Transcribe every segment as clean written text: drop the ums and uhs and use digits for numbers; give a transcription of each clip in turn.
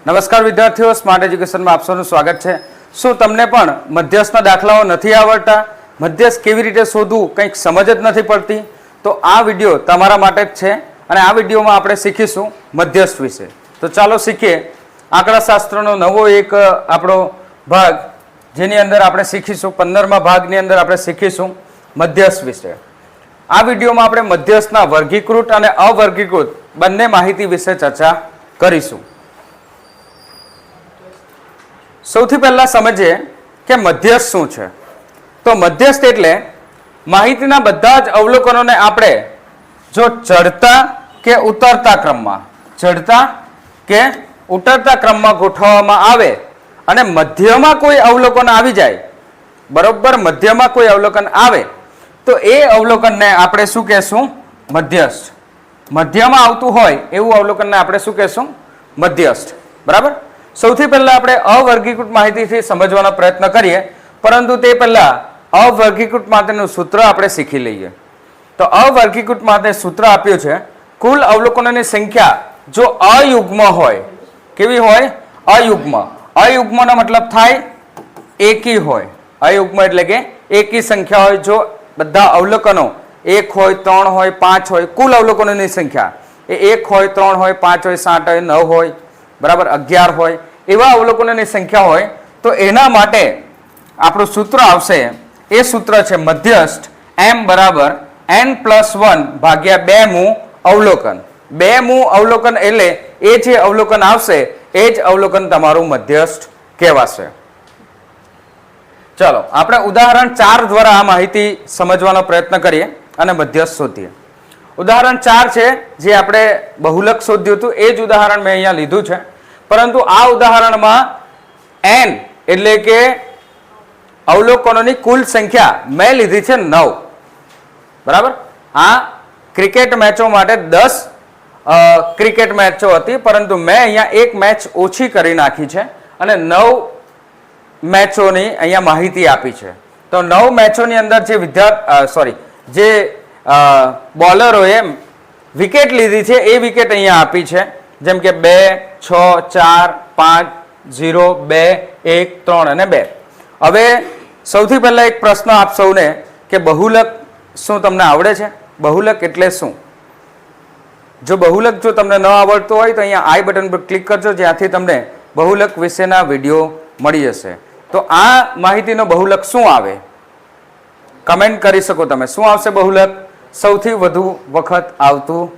નમસ્કાર વિદ્યાર્થીઓ, સ્માર્ટ એજ્યુકેશનમાં આપ સૌનું સ્વાગત છે। શું તમને પણ મધ્યસ્થના દાખલાઓ નથી આવડતા, મધ્યસ્થ કેવી રીતે શોધવું કંઈક સમજ જ નથી પડતી, તો આ વિડીયો તમારા માટે જ છે અને આ વિડીયોમાં આપણે શીખીશું મધ્યસ્થ વિશે। તો ચાલો શીખીએ આંકડાશાસ્ત્રનો નવો એક આપણો ભાગ, જેની અંદર આપણે શીખીશું 15મા ભાગની અંદર આપણે શીખીશું મધ્યસ્થ વિશે। આ વિડીયોમાં આપણે મધ્યસ્થના વર્ગીકૃત અને અવર્ગીકૃત બંને માહિતી વિશે ચર્ચા કરીશું। સૌથી પહેલા સમજીએ કે મધ્યસ્થ શું છે। તો મધ્યસ્થ એટલે માહિતીના બધા જ અવલોકનોને આપણે જો ચડતા કે ઉતરતા ક્રમમાં ગોઠવવામાં આવે અને મધ્યમાં કોઈ અવલોકન આવી જાય, બરોબર, મધ્યમાં કોઈ અવલોકન આવે તો એ અવલોકનને આપણે શું કહેશું? મધ્યસ્થ। મધ્યમાં આવતું હોય એવું અવલોકનને આપણે શું કહેશું? મધ્યસ્થ, બરાબર। સૌથી પહેલા આપણે અવર્ગીકૃત માહિતીથી સમજવાનો પ્રયત્ન કરીએ, પરંતુ તે પહેલા અવર્ગીકૃત માટેનું સૂત્ર આપણે શીખી લઈએ। તો અવર્ગીકૃત માટે સૂત્ર આપ્યું છે, કુલ અવલોકનોની સંખ્યા જો અયુગ્મ હોય, કેવી હોય? અયુગ્મ। અયુગ્મનો મતલબ થાય એકી હોય। અયુગ્મ એટલે કે એકી સંખ્યા હોય। જો બધા અવલોકનો 1 હોય, 3 હોય, 5 હોય, કુલ અવલોકનોની સંખ્યા એ 1 હોય, 3 હોય, 5 હોય, 7 હોય, 9 હોય, બરાબર, 11 હોય, એવા અવલોકનોની સંખ્યા હોય તો એના માટે આપણું સૂત્ર આવશે। એ સૂત્ર છે મધ્યસ્થ m બરાબર n+1 ભાગ્યા 2 મું અવલોકન। 2 મું અવલોકન એટલે એ જે અવલોકન આવશે એ જ અવલોકન તમારું મધ્યસ્થ કહેવાશે। ચાલો આપણે ઉદાહરણ 4 દ્વારા આ માહિતી સમજવાનો પ્રયત્ન કરીએ અને મધ્યસ્થ શોધીએ। ઉદાહરણ 4 છે, જે આપણે બહુલક શોધ્યું હતું એ જ ઉદાહરણ મેં અહીંયા લીધું છે, પરંતુ આ ઉદાહરણમાં n એટલે કે અવલોકનોની કુલ સંખ્યા મેં લીધી છે 9, બરાબર। આ ક્રિકેટ મેચો માટે 10 ક્રિકેટ મેચો હતી, પરંતુ મેં અહીંયા એક મેચ ઓછી કરી નાખી છે અને 9 મેચોની અહીંયા માહિતી આપી છે। તો 9 મેચોની અંદર જે બોલરોએ વિકેટ લીધી છે એ વિકેટ અહીંયા આપી છે, જેમ કે 2, 6, 4, 5, 0, 2, 1, 3 અને 2। હવે સૌથી પહેલા એક પ્રશ્ન આપ સૌને કે બહુલક શું તમને આવડે છે? બહુલક એટલે શું? જો બહુલક જો તમને ન આવડતું હોય તો અહીંયા આઈ બટન પર ક્લિક કરજો, જ્યાંથી તમને બહુલક વિશેના વિડીયો મળી જશે। તો આ માહિતીનો બહુલક શું આવે? કમેન્ટ કરી શકો તમે। શું આવશે બહુલક? સૌથી વધુ વખત આવતું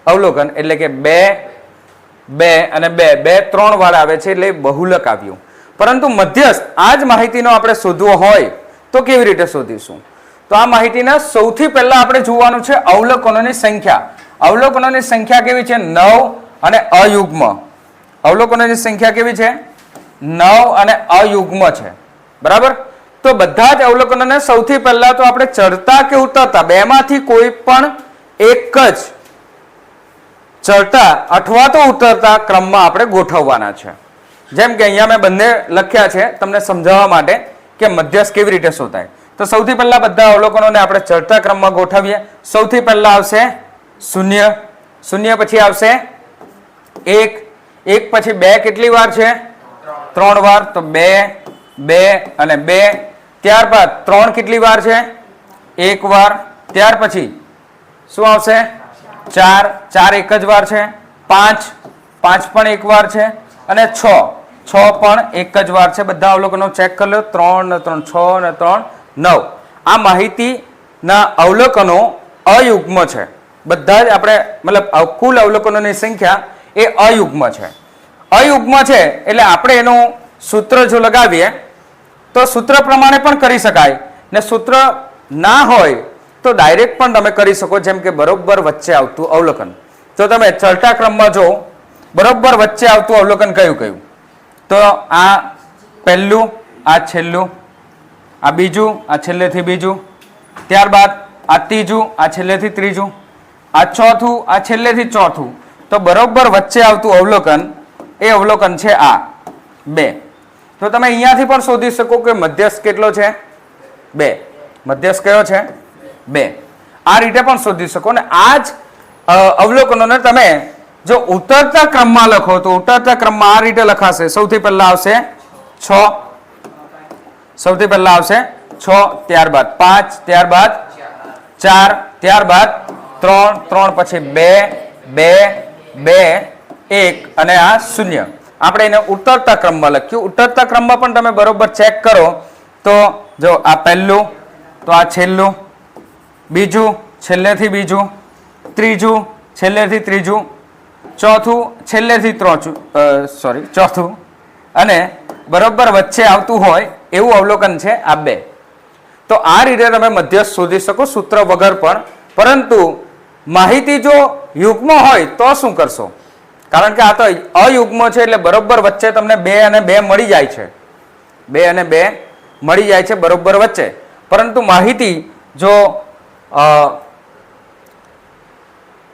અવલોકન, એટલે કે 2 અને 2 3 વાર આવે છે એટલે બહુલક આવ્યું। પરંતુ મધ્યસ્થ આ જ માહિતીનો આપણે શોધવો હોય તો કેવી રીતે શોધીશું? તો આ માહિતીના સૌથી પહેલા આપણે જોવાનું છે અવલોકનોની સંખ્યા। અવલોકનોની સંખ્યા કેવી છે? 9 અને અયુગ્મ। અવલોકનોની સંખ્યા કેવી છે? 9 અને અયુગ્મ છે, બરાબર। તો બધા જ અવલોકનોને સૌથી પહેલા તો આપણે ચડતા કે ઉતરતા બેમાંથી કોઈ પણ એક જ ચડતા અથવા તો ઉતરતા ક્રમમાં આપણે ગોઠવવાના છે। જેમ કે અહીંયા મેં બંને લખ્યા છે તમને સમજાવવા માટે કે મધ્યસ્થ કેવી રીતે શોધાય। તો સૌથી પહેલા બધા અવલોકનોને આપણે ચડતા ક્રમમાં ગોઠવીએ। સૌથી પહેલા આવશે 0, 0 પછી આવશે 1, 1 પછી 2 કેટલી વાર છે? 3 વાર, તો 2, 2 અને 2। ત્યારબાદ 3 કેટલી વાર છે? 1 વાર। ત્યાર પછી શું આવશે? 4, 4 એક જ વાર છે। 5, 5 પણ એક વાર છે અને 6, 6 પણ એક જ વાર છે। બધા અવલોકનો ચેક કરી લો, 3 ને 3 6 ને 3 9। આ માહિતીના અવલોકનો અયુગ્મ છે। બધા જ આપણે મતલબ કુલ અવલોકનોની સંખ્યા એ અયુગ્મ છે। અયુગ્મ છે એટલે આપણે એનું સૂત્ર જો લગાવીએ તો સૂત્ર પ્રમાણે પણ કરી શકાય, ને સૂત્ર ના હોય તો ડાયરેક્ટ પણ તમે કરી શકો, જેમ કે બરોબર વચ્ચે આવતું અવલોકન। તો તમે ચડતા ક્રમમાં જો બરોબર વચ્ચે આવતું અવલોકન કયું? તો આ પહેલું, આ છેલ્લું, આ બીજું, આ છેલ્લેથી બીજું, ત્યારબાદ આ ત્રીજું, આ છેલ્લેથી ત્રીજું, આ ચોથું, આ છેલ્લેથી ચોથું। તો બરોબર વચ્ચે આવતું અવલોકન એ અવલોકન છે આ 2। તો તમે અહીંયાથી પણ શોધી શકો કે મધ્યસ્થ કેટલો છે? 2। મધ્યસ્થ કયો છે? 2। આ રીતે પણ શોધી શકો, ને આ જ અવલોકનોને તમે જો ઉતરતા ક્રમમાં લખો તો ઉતરતા ક્રમમાં આ રીતે લખાશે. સૌથી પહેલા આવશે 6, સૌથી પહેલા આવશે 6, ત્યારબાદ 5, ત્યારબાદ 4, ત્યારબાદ 3, 3 પછી 2, 2, 1 અને આ 0. આપણે એને ઉતરતા ક્રમમાં લખ્યું. ઉતરતા ક્રમમાં પણ તમે બરોબર ચેક કરો તો જો આ પહેલું, તો આ છેલ્લું, બીજું છેલ્લેથી બીજું, ત્રીજું છેલ્લેથી ત્રીજું, ચોથું છેલ્લેથી ચોથું અને બરોબર વચ્ચે આવતું હોય એવું અવલોકન છે આ 2. તો આ રીતે તમે મધ્યસ્થ શોધી શકો સૂત્ર વગર પણ. પરંતુ માહિતી જો યુગ્મ હોય તો શું કરશો? કારણ કે આ તો અયુગ્મ છે એટલે બરોબર વચ્ચે તમને 2 અને 2 મળી જાય છે. 2 અને 2 મળી જાય છે બરોબર વચ્ચે. પરંતુ માહિતી જો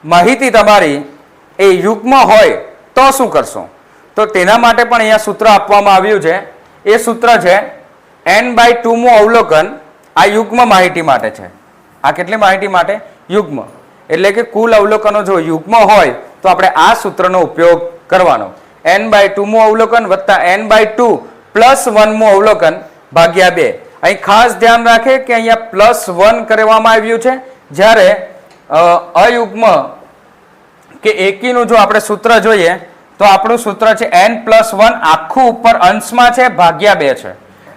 માહિતી તમારી એ યુગ્મ હોય તો શું કરશો? તો તેના માટે પણ અહીંયા સૂત્ર આપવામાં આવ્યું છે. એ સૂત્ર છે n/2 મું અવલોકન. આ યુગ્મ માહિતી માટે છે. આ કેટલી માહિતી માટે? યુગ્મ. એટલે કે કુલ અવલોકનો જો યુગ્મ હોય તો આપણે આ સૂત્રનો ઉપયોગ કરવાનો. n/2 મું અવલોકન વત્તા n/2 પ્લસ 1 મું અવલોકન ભાગ્યા 2. અહીં ખાસ ધ્યાન રાખે કે અહીંયા +1 કરવામાં આવ્યું છે. જ્યારે અયુગ્મ કે એકીનું જો આપણે સૂત્ર જોઈએ તો આપણું સૂત્ર છે n+1 આખું ઉપર અંશમાં છે ભાગ્યા 2 છે.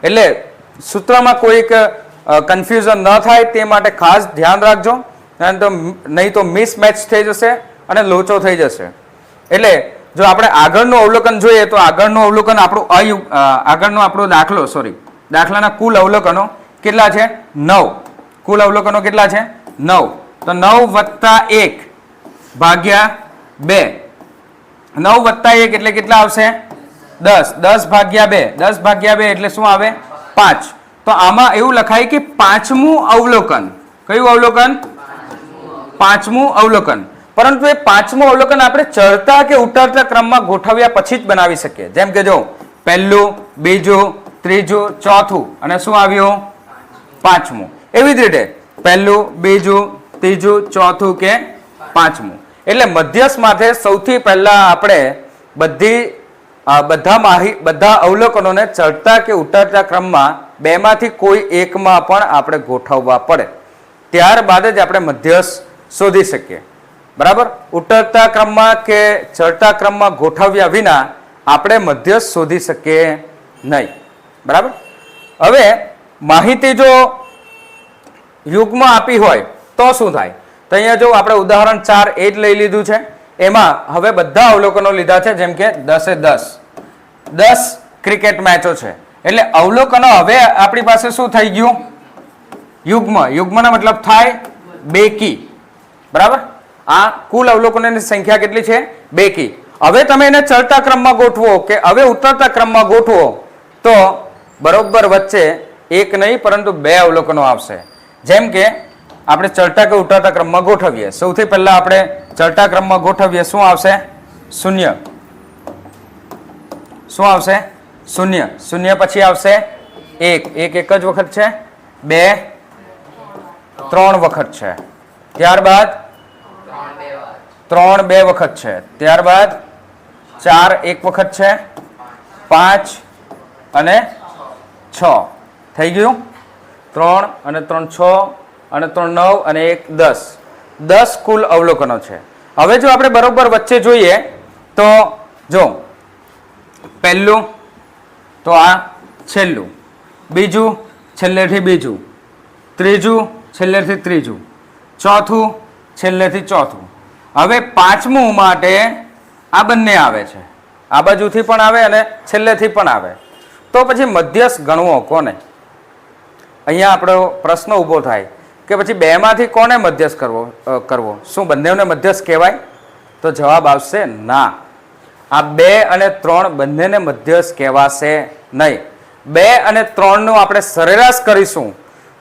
એટલે સૂત્રમાં કોઈક કન્ફ્યુઝન ન થાય તે માટે ખાસ ધ્યાન રાખજો. નહીં તો મિસમેચ થઈ જશે અને લોચો થઈ જશે. એટલે જો આપણે આગળનું અવલોકન જોઈએ તો આગળનું અવલોકન આપણું આગળનો આપણો દાખલાના કુલ અવલોકનો કેટલા છે? 9. કુલ અવલોકનો કેટલા છે? 9. તો 9 વત્તા 1 ભાગ્યા 2. 9 વત્તા 1 એટલે કેટલા આવશે? 10. 10 ભાગ્યા 2. 10 ભાગ્યા 2 એટલે શું આવે? 5. તો આમાં એવું લખાય કે 5મું અવલોકન. કયું અવલોકન? 5મું અવલોકન. પરંતુ એ 5મું અવલોકન આપણે ચડતા કે ઉતરતા ક્રમમાં ગોઠવ્યા પછી જ બનાવી શકીએ. જેમ કે જો પહેલું, બીજું, ત્રીજું, ચોથું અને શું આવ્યું? 5મું. એવી જ રીતે પહેલું, બીજું, ત્રીજું, ચોથું કે 5મું. એટલે મધ્યસ્થ માટે સૌથી પહેલા આપણે બધા અવલોકનોને ચડતા કે ઉતરતા ક્રમમાં 2માંથી કોઈ એકમાં પણ આપણે ગોઠવવા પડે. ત્યારબાદ જ આપણે મધ્યસ્થ શોધી શકીએ. બરાબર? ઉતરતા ક્રમમાં કે ચડતા ક્રમમાં ગોઠવ્યા વિના આપણે મધ્યસ્થ શોધી શકીએ નહીં. બરાબર? હવે માહિતી જો યુગ્મ આપી હોય તો શું થાય? તો અહીંયા જો આપણે ઉદાહરણ 4 એ જ લઈ લીધું છે. એમાં હવે બધા અવલોકનો લીધા છે. જેમ કે 10 ક્રિકેટ મેચો છે. એટલે અવલોકનો હવે આપણી પાસે શું થઈ ગયું? યુગ્મ. યુગ્મનો મતલબ થાય બેકી. બરાબર? આ કુલ અવલોકનોની સંખ્યા કેટલી છે? બેકી. હવે તમે એને ચડતા ક્રમમાં ગોઠવો કે હવે ઉતરતા ક્રમમાં ગોઠવો તો બરોબર વચ્ચે એક નહીં પરંતુ 2 અવલોકનો આવશે. જેમ કે આપણે ચડતા કે ઉતરતા ક્રમમાં ગોઠવીએ. સૌથી પહેલા આપણે ચડતા ક્રમમાં ગોઠવીએ. શું આવશે? 0. શું આવશે? 0. 0 પછી આવશે 1. 1 એક જ વખત છે. 2 3 વખત છે. ત્યારબાદ 3 2 વખત છે. ત્યારબાદ 4 1 વખત છે. 5 અને 6 થઈ ગયું. 3 અને 3 6 અને 3 9 અને 1 10. 10 કુલ અવલોકનો છે. હવે જો આપણે બરોબર વચ્ચે જોઈએ તો જો પહેલું તો આ છેલ્લું, બીજું છેલ્લેથી બીજું, ત્રીજું છેલ્લેથી ત્રીજું, ચોથું છેલ્લેથી ચોથું. હવે 5મું માટે આ બંને આવે છે. આ બાજુથી પણ આવે અને છેલ્લેથી પણ આવે. તો પછી મધ્યસ્થ ગણવો કોને? અહીંયા આપણો પ્રશ્ન ઊભો થાય કે પછી 2માંથી કોને મધ્યસ્થ કરવો? શું બંનેને મધ્યસ્થ કહેવાય? તો જવાબ આવશે ના. આ 2 અને 3 બંનેને મધ્યસ્થ કહેવાશે નહીં. 2 અને 3નું આપણે સરેરાશ કરીશું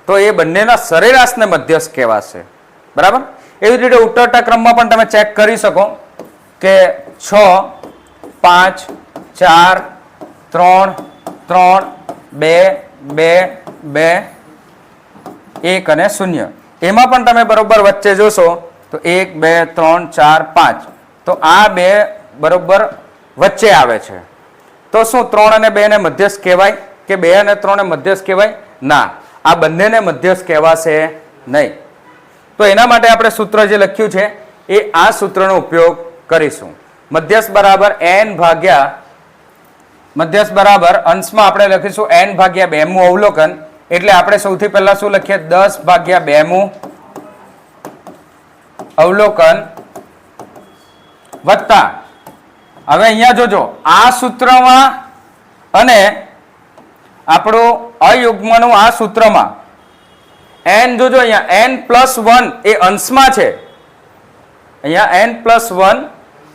તો એ બંનેના સરેરાશને મધ્યસ્થ કહેવાશે. બરાબર? એવી જ રીતે ઉતરતા ક્રમમાં પણ તમે ચેક કરી શકો કે 6 5 4 3 3 2 2 2 1 અને 0. એમાં પણ તમે બરોબર વચ્ચે જોશો તો 1 2 3 4 5 તો આ બે બરોબર વચ્ચે આવે છે. તો શું 3 અને 2 ને મધ્યસ્થ કહેવાય કે 2 અને 3 ને મધ્યસ્થ કહેવાય? ના, આ બંનેને મધ્યસ્થ કહેવાશે નહીં. તો એના માટે આપણે સૂત્ર જે લખ્યું છે એ આ સૂત્રનો ઉપયોગ કરીશું. મધ્યસ્થ બરાબર અંશમાં આપણે લખીશું n ભાગ્યા 2 મું અવલોકન. એટલે આપણે સૌથી પહેલા શું લખીએ? 10 ભાગ્યા 2 મું અવલોકન વત્તા, હવે અહીંયા જોજો આ સૂત્રમાં અને આપણું અયુગ્મનું આ સૂત્રમાં n જોજો, અહીંયા n+1 એ અંશમાં છે. અહીંયા n+1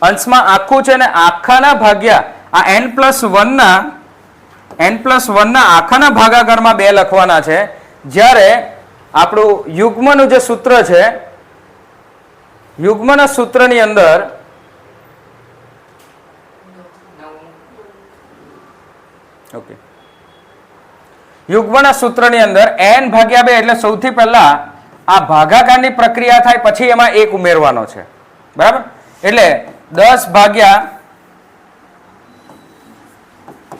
અંશમાં આખું છે ને આખાના ભાગ્યા આ n+1 ના આખાના ભાગાકારમાં 2 લખવાના છે. જ્યારે આપણું યુગ્મનું જે સૂત્ર છે, યુગ્મના સૂત્રની અંદર યુગ્મના સૂત્રની અંદર n ભાગ્યા 2 એટલે સૌથી પહેલા આ ભાગાકારની પ્રક્રિયા થાય પછી એમાં 1 ઉમેરવાનો છે. બરાબર? એટલે 10 ભાગ્યા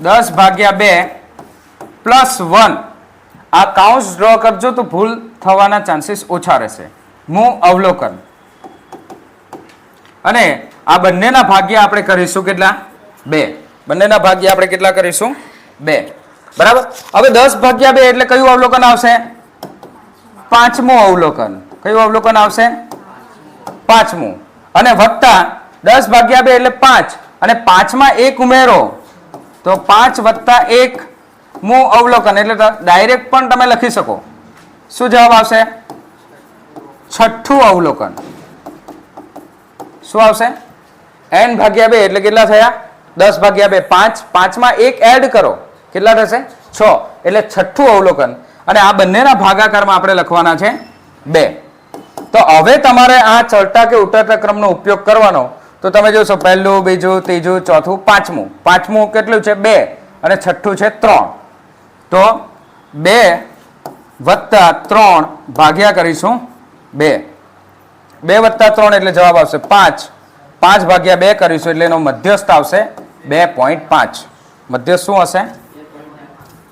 2 +1 આ કાઉન્સ ડ્રો કરજો તો ભૂલ થવાના ચાન્સીસ ઓછા રહેશે. મું અવલોકન અને આ બંનેના ભાગ્યા આપણે કરીશું કેટલા? 2. બંનેના ભાગ્યા આપણે કેટલા કરીશું? 2. બરાબર? હવે 10 ભાગ્યા 2 એટલે કયું અવલોકન આવશે? 5મું અવલોકન. કયું અવલોકન આવશે? 5મું. અને વત્તા 10 ભાગ્યા 2 એટલે 5 અને 5 માં 1 ઉમેરો તો 5 + 1 મું અવલોકન. એટલે ડાયરેક્ટ પણ તમે લખી શકો. શું જવાબ આવશે? 6થું અવલોકન. શું આવશે? n ભાગ્યા 2 એટલે કેટલા થયા? 10 ભાગ્યા 2 5, 5 માં 1 એડ કરો કેટલા થશે? 6. એટલે 6થું અવલોકન. અને આ બંનેના ભાગાકારમાં આપણે લખવાના છે 2. તો હવે તમારે આ ચડતા કે ઉતરતા ક્રમનો ઉપયોગ કરવાનો. તો તમે જોશો પહેલું, બીજું, ત્રીજું, ચોથું, પાંચમું. પાંચમું કેટલું છે? 2 અને છઠ્ઠું છે 3. તો 2 + 3 ભાગ્યા કરીશું 2. 2 + 3 એટલે જવાબ આવશે 5. 5 ભાગ્યા 2 કરીશું એટલે એનો મધ્યસ્થ આવશે 2.5. મધ્યસ્થ શું હશે?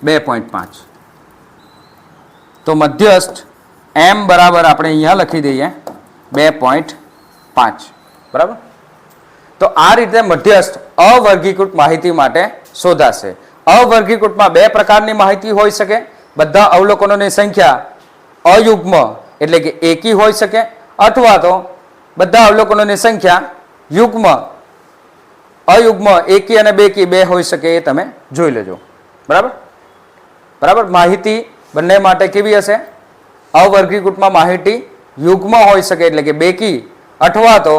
2.5. તો મધ્યસ્થ m બરાબર આપણે અહીંયા લખી દઈએ 2.5. બરાબર? તો આ રીતે મધ્યસ્થ અવર્ગીકૃત માહિતી માટે શોધાશે. અવર્ગીકૃતમાં 2 પ્રકારની માહિતી હોઈ શકે. બધા અવલોકનોની સંખ્યા અયુગ્મ એટલે કે એકી હોઈ શકે, અથવા તો બધા અવલોકનોની સંખ્યા યુગ્મ, અયુગ્મ, એકી અને બેકી 2 હોઈ શકે. એ તમે જોઈ લેજો. બરાબર? બરાબર? માહિતી બંને માટે કેવી હશે? અવર્ગીકૃતમાં માહિતી યુગ્મ હોઈ શકે એટલે કે બેકી, અથવા તો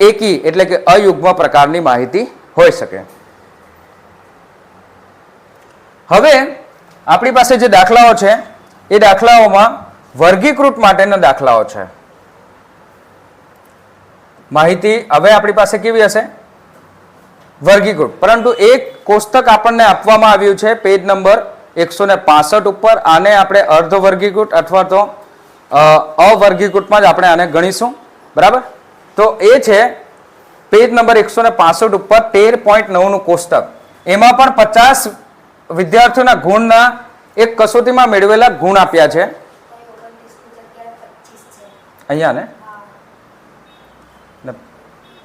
એકી એટલે કે અયુગ્મ પ્રકારની માહિતી હોઈ શકે. હવે આપણી પાસે જે દાખલાઓ છે એ દાખલાઓમાં વર્ગીકૃત માટેના દાખલાઓ છે. માહિતી હવે આપણી પાસે કેવી હશે? વર્ગીકૃત. પરંતુ એક કોષ્ટક આપણને આપવામાં આવ્યું છે પેજ નંબર 165 ઉપર. આને આપણે અર્ધ વર્ગીકૃત અથવા તો અવર્ગીકૃતમાં જ આપણે આને ગણીશું. બરાબર? તો એ છે પેજ નંબર 165 ઉપર 13.9 નું કોષ્ટક. એમાં પણ 50 વિદ્યાર્થીઓના ગુણના એક કસોટીમાં મેળવેલા ગુણ આપ્યા છે. અહીંયા ને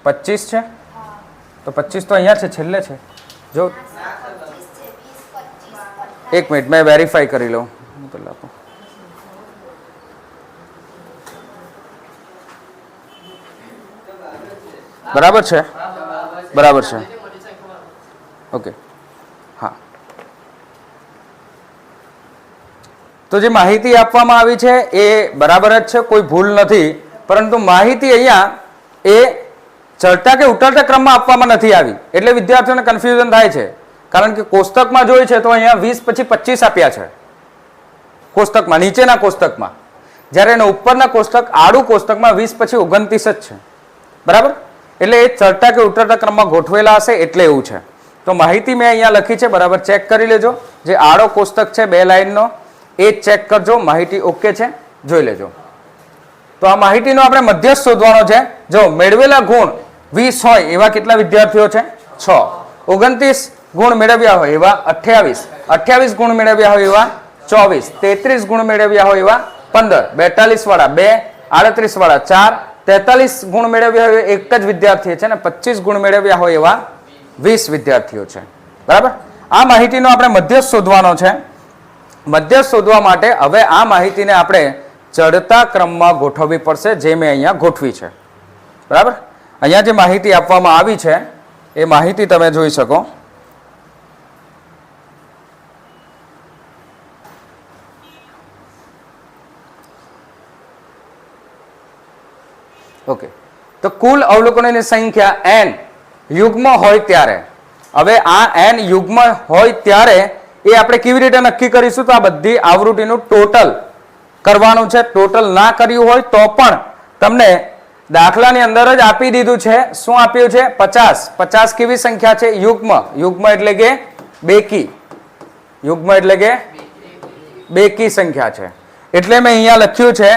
25 છે, તો 25 તો અહીંયા છે, છેલ્લે છે. જો 1 મિનિટ મેં વેરીફાઈ કરી લઉં પેલા. બરાબર છે? બરાબર છે. ઓકે. હા, તો જે માહિતી આપવામાં આવી છે એ બરાબર જ છે, કોઈ ભૂલ નથી. પરંતુ માહિતી અહીંયા એ ચડતા કે ઉતરતા ક્રમમાં આપવામાં નથી આવી એટલે વિદ્યાર્થીઓને કન્ફ્યુઝન થાય છે. કારણ કે કોષ્ટકમાં જોઈએ છે તો અહીંયા 20 પછી 25 આપ્યા છે કોષ્ટકમાં, નીચેના કોષ્ટકમાં. જ્યારે એના ઉપરના કોષ્ટક આડું કોષ્ટકમાં 20 પછી 29 જ છે. બરાબર? એટલે એ ચડતા કે ઉતરતા ક્રમમાં ગોઠવેલા હશે એટલે એવું છે. તો માહિતી મેં અહીંયા લખી છે, બરાબર ચેક કરી લેજો. જે આડો કોષ્ટક છે 2 લાઈનનો એ ચેક કરજો. માહિતી ઓકે છે, જોઈ લેજો. તો આ માહિતીનો આપણે મધ્યસ્થ શોધવાનો છે. જો મેળવેલા ગુણ 20 હોય એવા કેટલા વિદ્યાર્થીઓ છે? 6. 29 ગુણ મેળવ્યા હોય એવા 28. 28 ગુણ મેળવ્યા હોય એવા 24. 33 ગુણ મેળવ્યા હોય એવા 15. 42 વાળા 2. 38 વાળા 4. 43 ગુણ મેળવ્યા હોય એક જ વિદ્યાર્થી છે ને 25 ગુણ મેળવ્યા હોય એવા 20 વિદ્યાર્થીઓ છે. બરાબર. આ માહિતીનો આપણે મધ્યસ્થ શોધવાનો છે. મધ્યસ્થ શોધવા માટે હવે આ માહિતીને આપણે ચડતા ક્રમમાં ગોઠવવી પડશે, જે મેં અહીંયા ગોઠવી છે. બરાબર. અહીંયા જે માહિતી આપવામાં આવી છે એ માહિતી તમે જોઈ શકો. ઓકે, તો કુલ અવલોકનોની સંખ્યા n યુગ્મ હોય ત્યારે, હવે આ n યુગ્મ હોય ત્યારે એ આપણે કેવી રીતે નક્કી કરીશું? તો આ બધી આવૃત્તિનું ટોટલ કરવાનું છે. ટોટલ ના કર્યું હોય તો પણ તમને દાખલાની અંદર જ આપી દીધું છે. શું આપ્યું છે? 50. 50 કેવી સંખ્યા છે? યુગ્મ. યુગ્મ એટલે કે બેકી. યુગ્મ એટલે કે બેકી સંખ્યા છે. એટલે મેં અહીંયા લખ્યું છે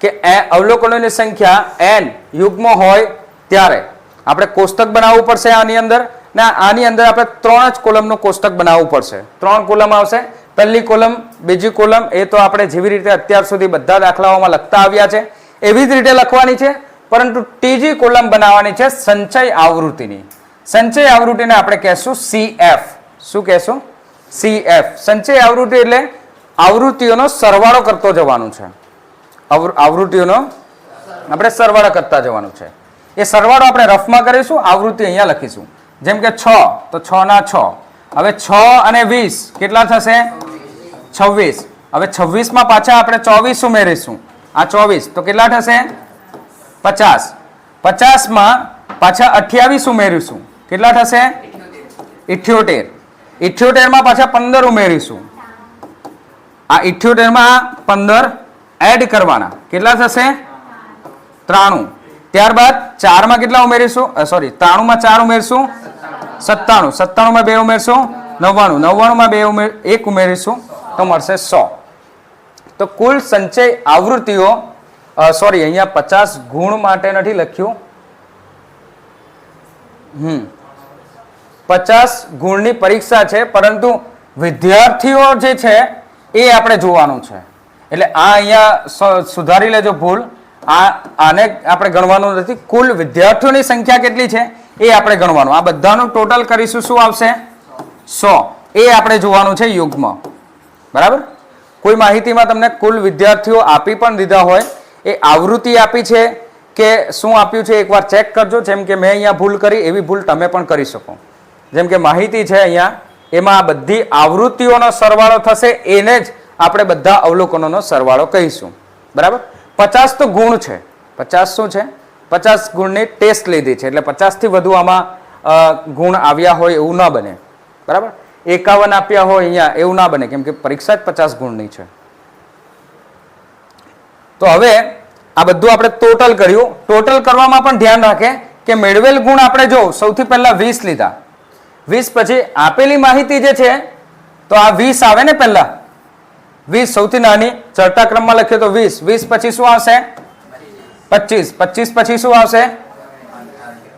કે અવલોકનોની સંખ્યા n યુગ્મ હોય ત્યારે આપણે કોષ્ટક બનાવવું પડશે આની અંદર, ને આની અંદર આપણે 3 જ કોલમનું કોષ્ટક બનાવવું પડશે. 3 કોલમ આવશે. પહેલી કોલમ, બીજી કોલમ એ તો આપણે જેવી રીતે અત્યાર સુધી બધા દાખલાઓમાં લખતા આવ્યા છે એવી જ રીતે લખવાની છે, પરંતુ ત્રીજી કોલમ બનાવવાની છે સંચય આવૃત્તિની. સંચય આવૃત્તિને આપણે કહેશું CF. શું કહેશું? CF. સંચય આવૃત્તિ એટલે આવૃત્તિઓનો સરવાળો કરતો જવાનું છે. આવૃત્તિઓનો આપણે સરવાળો કરતા જવાનું છે. એ સરવાળો આપણે રફમાં કરીશું, આવૃત્તિ અહીંયા લખીશું. જેમ કે 6 તો 6 ના 6. હવે 6 અને 20 કેટલા થશે? 26. હવે 26 માં પાછા આપણે 24 ઉમેરીશું. આ 24 તો કેટલા થશે? 50. 50 માં પાછા 28 ઉમેરીશું. કેટલા થશે? 78. 78 માં પાછા 15 ઉમેરીશું. આ 78 માં 15 એડ કરવાના. કેટલા થશે? 93. ત્યારબાદ 4 માં કેટલા ઉમેરીશું? 93 માં 4 ઉમેરશું. 97. 97 માં 2 ઉમેરશું. 99. 99 માં 1 ઉમેરીશું તો મળશે 100. તો કુલ સંચય આવૃત્તિઓ અહીંયા 50 ગુણ માટે નથી લખ્યું. 50 ગુણની પરીક્ષા છે, પરંતુ વિદ્યાર્થીઓ જે છે એ આપણે જોવાનું છે. એટલે આ અહીંયા સુધારી લેજો ભૂલ. આને આપણે ગણવાનું નથી. કુલ વિદ્યાર્થીઓની સંખ્યા કેટલી છે એ આપણે ગણવાનું. આ બધાનું ટોટલ કરીશું. શું આવશે? 100. એ આપણે જોવાનું છે યુગ્મ. બરાબર. કોઈ માહિતીમાં તમને કુલ વિદ્યાર્થીઓ આપી પણ દીધા હોય, એ આવૃત્તિ આપી છે કે શું આપ્યું છે એકવાર ચેક કરજો. જેમ કે મેં અહીંયા ભૂલ કરી એવી ભૂલ તમે પણ કરી શકો. જેમ કે માહિતી છે અહીંયા, એમાં આ બધી આવૃત્તિઓનો સરવાળો થશે, એને જ આપણે બધા અવલોકનોનો સરવાળો કહીશું. બરાબર. 50 તો ગુણ છે. 50 શું છે? 50 ગુણની ટેસ્ટ લીધી છે, એટલે 50 થી વધુ આમાં ગુણ આવ્યા હોય એવું ના બને. બરાબર. 51 આપ્યા હોય અહીંયા એવું ના બને, કેમ કે પરીક્ષા જ 50 ગુણની છે. તો હવે આ બધું આપણે ટોટલ કર્યું. ટોટલ કરવામાં પણ ધ્યાન રાખે કે મેળવેલ ગુણ આપણે જો સૌથી પહેલા 20 લીધા. 20 પછી આપેલી માહિતી જે છે તો આ 20 આવે ને પહેલા. 20 સૌથી નાની, ચડતા ક્રમમાં લખીએ તો 20. 20 પછી શું આવશે? 25. 25 પછી શું આવશે?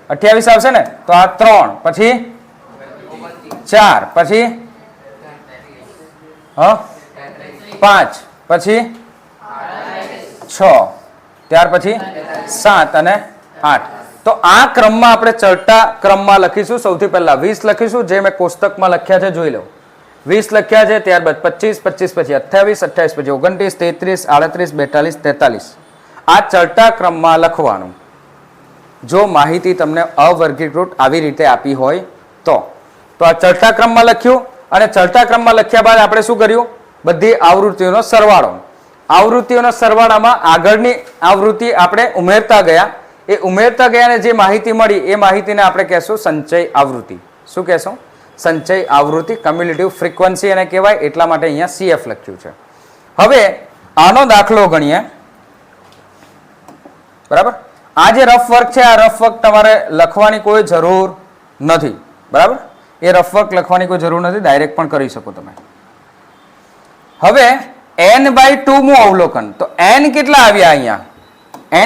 28 આવશે ને. તો આ 3 પછી 4 પછી 5 પછી 6 ત્યાર પછી 7 અને 8. તો આ ક્રમમાં આપણે ચડતા ક્રમમાં લખીશું. સૌથી પહેલા 20 લખીશું, જે મેં કોષ્ટકમાં લખ્યા છે જોઈ લો. 20 લખ્યા છે, ત્યારબાદ 25, 25 પછી 28, 28 પછી 29, 33, 38, 42, 43. આ ચડતા ક્રમમાં લખવાનું. જો માહિતી તમને અવર્ગીકૃત આવી રીતે આપી હોય તો આ ચડતા ક્રમમાં લખ્યું, અને ચડતા ક્રમમાં લખ્યા બાદ આપણે શું કર્યું? બધી આવૃત્તિઓનો સરવાળો. આવૃત્તિઓના સરવાળામાં આગળની આવૃત્તિ આપણે ઉમેરતા ગયા. એ ઉમેરતા ગયા જે માહિતી મળી એ માહિતીને આપણે કહેશું સંચય આવૃત્તિ. શું કહેશું? સંચય આવૃત્તિ. કમ્યુલેટિવ ફ્રીક્વન્સી એને કહેવાય, એટલા માટે અહીંયા CF લખ્યું છે. હવે આનો દાખલો ગણીએ. બરાબર. આ જે રફ વર્ક છે, આ રફ વર્ક તમારે લખવાની કોઈ જરૂર નથી. બરાબર. એ રફ વર્ક લખવાની કોઈ જરૂર નથી, ડાયરેક્ટ પણ કરી શકો તમે. હવે n/2 મું અવલોકન. તો n કેટલા આવ્યા અહીંયા?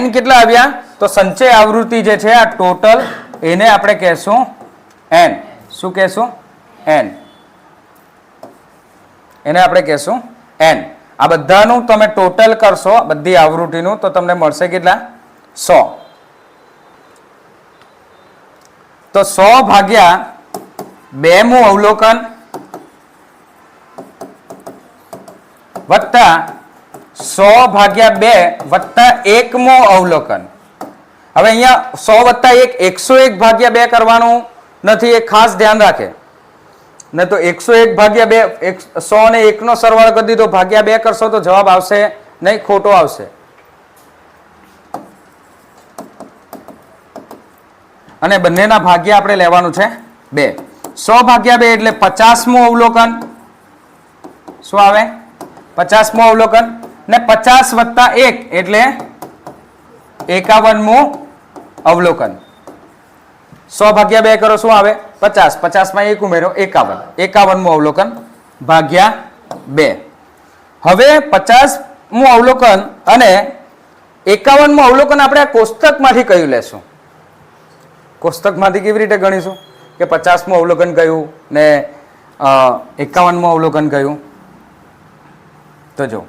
n કેટલા આવ્યા? તો સંચય આવૃત્તિ જે છે આ ટોટલ એને આપણે કહેશું n. શું કહેશું? n. એને આપણે કહેશું n. આ બધાનું તમે ટોટલ કરશો, બધી આવૃત્તિનું, તો તમને મળશે કેટલા? 100. તો 100 ભાગ્યા 2મું અવલોકન વત્તા 100 ભાગ્યા 2 વત્તા 1મું અવલોકન. હવે અહીંયા 100 વત્તા 1 101 ભાગ્યા 2 કરવાનું નથી, એ ખાસ ધ્યાન રાખે. ને તો 101 ભાગ્યા 2 100 ને 1 નો સરવાળો કરી દીધો, ભાગ્યા 2 કરશો તો જવાબ આવશે નહીં, ખોટો આવશે. અને બંનેના ભાગ્યા આપણે લેવાનું છે 2. 100 ભાગ્યા 2 એટલે 50મું અવલોકન. શું આવે? 50મું અવલોકન. ને 50 વત્તા 1 એટલે 51મું અવલોકન. 100 ભાગ્યા 2 કરો, શું આવે? 50. 50 માં 1 ઉમેરો, 51. 51મું અવલોકન ભાગ્યા 2. હવે 50મું અવલોકન અને 51મું અવલોકન આપણે આ કોષ્ટકમાંથી કયું લેશું? કોષ્ટકમાંથી કેવી રીતે ગણીશું કે 50મું અવલોકન કયું ને 51મું અવલોકન કયું? તો જો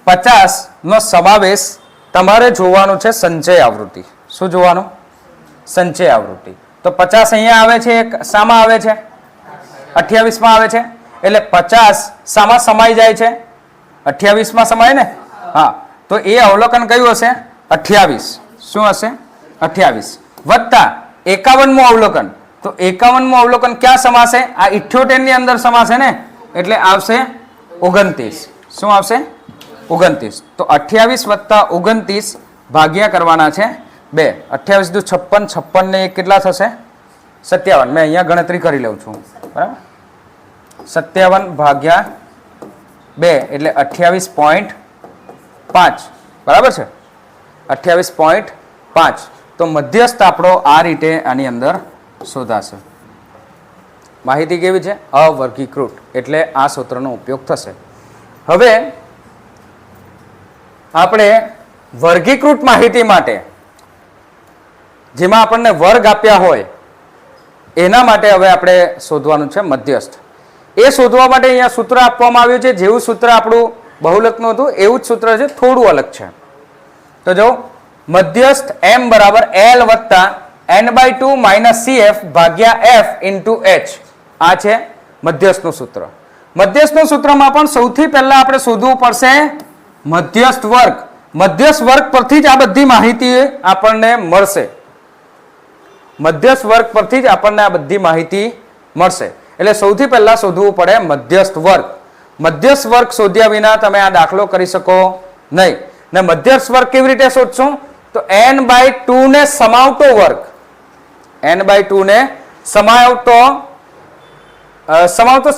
50 નો સમાવેશ તમારે જોવાનું છે સંચય આવૃત્તિ. શું જોવાનું? સંચય આવૃત્તિ. તો 50 અહીંયા આવે છે, શામાં આવે છે? 28 માં આવે છે. એટલે 50 શામાં સમાઈ જાય છે? 28 માં સમાય ને? હા. તો એ અવલોકન કયું હશે? 28. શું હશે? 28 વત્તા 51મું અવલોકન. તો 51મું અવલોકન ક્યાં સમાશે? આ 78 ની અંદર સમાશે ને, એટલે આવશે 29. શું આવશે? 29. તો 28 વત્તા 29 ભાગ્યા કરવાના છે 2. 28 દુ 56, 56 ને 1 કેટલા થશે? 57. મેં અહીંયા ગણતરી કરી લઉં છું, બરાબર? 57 ભાગ્યા 2 એટલે 28.5, બરાબર છે? 28.5. તો મધ્યસ્થ આપણો આ રીતે આની અંદર શોધાશે. માહિતી કેવી છે? અવર્ગીકૃત. એટલે આ સૂત્રનો ઉપયોગ થશે. હવે આપણે વર્ગીકૃત માહિતી માટે, જેમાં આપણને વર્ગ આપ્યા હોય, એના માટે હવે આપણે શોધવાનું છે મધ્યસ્થ. એ શોધવા માટે અહીંયા સૂત્ર આપવામાં આવ્યું છે. જેવું સૂત્ર આપણું બહુલકનું હતું એવું જ સૂત્ર છે, થોડું અલગ છે. તો જો મધ્યસ્થ m બરાબર l વત્તા n/2 માઇનસ cf ભાગ્યા f ઇન્ટુ h. આ છે મધ્યસ્થનું સૂત્ર. મધ્યસ્થનું સૂત્રમાં પણ સૌથી પહેલા આપણે શોધવું પડશે મધ્યસ્થ વર્ગ. મધ્યસ્થ વર્ગ પરથી જ આ બધી માહિતી આપણને મળશે. મધ્યસ્થ વર્ગ પરથી જ આપણને આ બધી માહિતી મળશે. એટલે સૌથી પહેલા શોધવું પડે મધ્યસ્થ વર્ગ. મધ્યસ્થ વર્ગ શોધ્યા વિના તમે આ દાખલો કરી શકો નહીં. ને મધ્યસ્થ વર્ગ કેવી રીતે શોધશું? તો n/2 ને સમાવતો વર્ગ. n/2 ને સમાવતો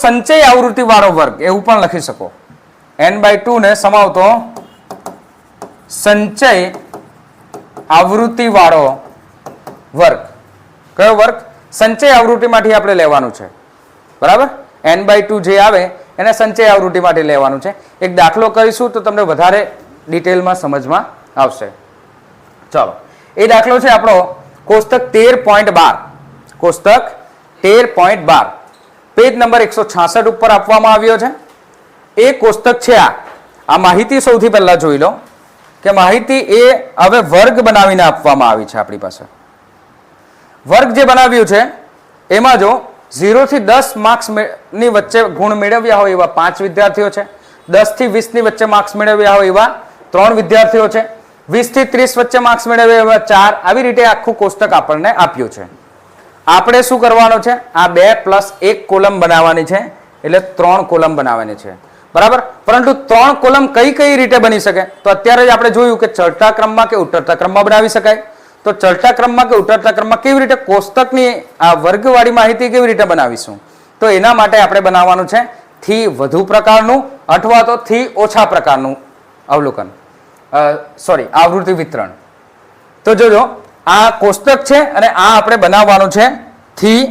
સંચય આવૃત્તિ વાળો વર્ગ એવું પણ લખી શકો. n/2 ને સમાવતો સંચય આવૃત્તિ વાળો વર્ગ. કયો વર્ગ? સંચય આવૃત્તિમાંથી આપણે લેવાનું છે, બરાબર? n/2 જે આવે એને સંચય આવૃત્તિ માટે લેવાનું છે. એક દાખલો કરીશું તો તમને વધારે ડિટેલમાં સમજમાં આવશે. ચાલો, એ દાખલો છે આપણો કોષ્ટક 13.12. કોષ્ટક 13.12 પેજ નંબર 166 ઉપર આપવામાં આવ્યો છે. એ કોષ્ટક છે. આ માહિતી સૌથી પહેલા જોઈ લો કે માહિતી એ હવે વર્ગ બનાવીને આપવામાં આવી છે આપણી પાસે. વર્ગ જે બનાવ્યું છે એમાં જો 0 થી 10 માર્ક્સ ની વચ્ચે ગુણ મેળવ્યા હોય એવા 5 વિદ્યાર્થીઓ છે. 10 થી 20 ની વચ્ચે માર્ક્સ મેળવ્યા હોય એવા 3 વિદ્યાર્થીઓ છે. 20 થી 30 વચ્ચે માર્ક્સ મેળવ્યા એવા 4. આવી રીતે આખું કોષ્ટક આપણને આપ્યું છે. આપણે શું કરવાનું છે? આ 2 પ્લસ 1 કોલમ બનાવવાની છે, એટલે 3 કોલમ બનાવવાની છે, બરાબર? પરંતુ 3 કોલમ કઈ કઈ રીતે બની શકે? તો અત્યારે જ આપણે જોયું કે ચડતા ક્રમમાં કે ઉતરતા ક્રમમાં બનાવી શકાય. તો ચડતા ક્રમમાં કે ઉતરતા ક્રમમાં કેવી રીતે કોષ્ટકની આ વર્ગવાળી માહિતી કેવી રીતે બનાવીશું? તો એના માટે આપણે બનાવવાનું છે થી વધુ પ્રકારનું અથવા તો થી ઓછા પ્રકારનું અવલોકન, આવૃત્તિ વિતરણ. તો જોજો, આ કોષ્ટક છે અને આ આપણે બનાવવાનું છે થી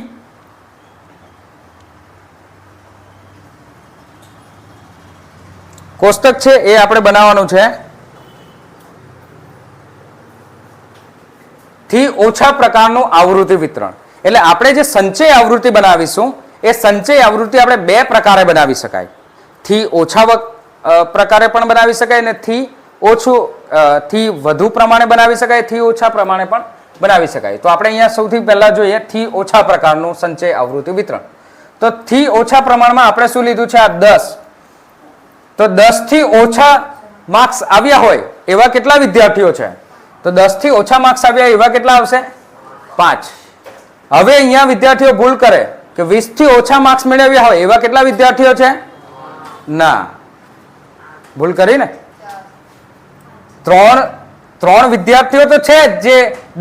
કોષ્ટક છે એ આપણે બનાવવાનું છે થી ઓછા પ્રકારનું આવૃત્તિ વિતરણ. એટલે આપણે જે સંચય આવૃત્તિ બનાવીશું એ સંચય આવૃત્તિ આપણે બે પ્રકારે બનાવી શકાય. થી ઓછા પ્રકારે પણ બનાવી શકાય અને થી વધુ પ્રમાણે બનાવી શકાય, થી ઓછા પ્રમાણે પણ બનાવી શકાય. તો આપણે અહીંયા સૌથી પહેલા જોઈએ થી ઓછા પ્રકારનું સંચય આવૃત્તિ વિતરણ. તો થી ઓછા પ્રમાણમાં આપણે શું લીધું છે? આ 10. તો 10 થી ઓછા માર્ક્સ આવ્યા હોય એવા કેટલા વિદ્યાર્થીઓ છે? તો 10 થી ઓછા માર્ક્સ આવ્યા એવા કેટલા આવશે? 5. હવે અહીંયા વિદ્યાર્થીઓ ભૂલ કરે કે 20 થી ઓછા માર્ક્સ મેળવ્યા હોય એવા કેટલા વિદ્યાર્થીઓ છે? ના, ભૂલ કરી ને. ત્રણ વિદ્યાર્થીઓ તો છે જે